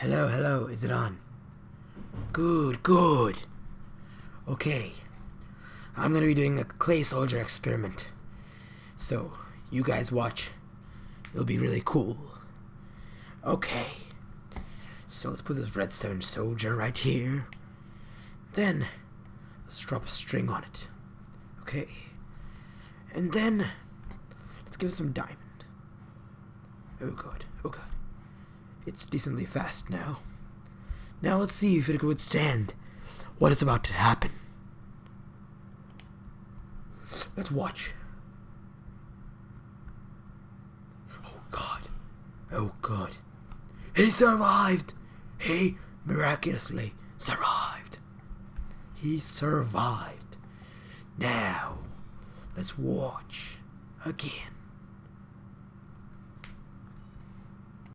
Hello, hello, is it on? Good, good. Okay, I'm gonna be doing a clay soldier experiment. So, you guys watch. It'll be really cool. Okay, so let's put this redstone soldier right here. Then, let's drop a string on it. Okay, and then, let's give it some diamond. Oh god, oh god. It's decently fast now. Now let's see if it can withstand what is about to happen. Let's watch. Oh god. Oh god. He survived! He miraculously survived. He survived. Now, let's watch again.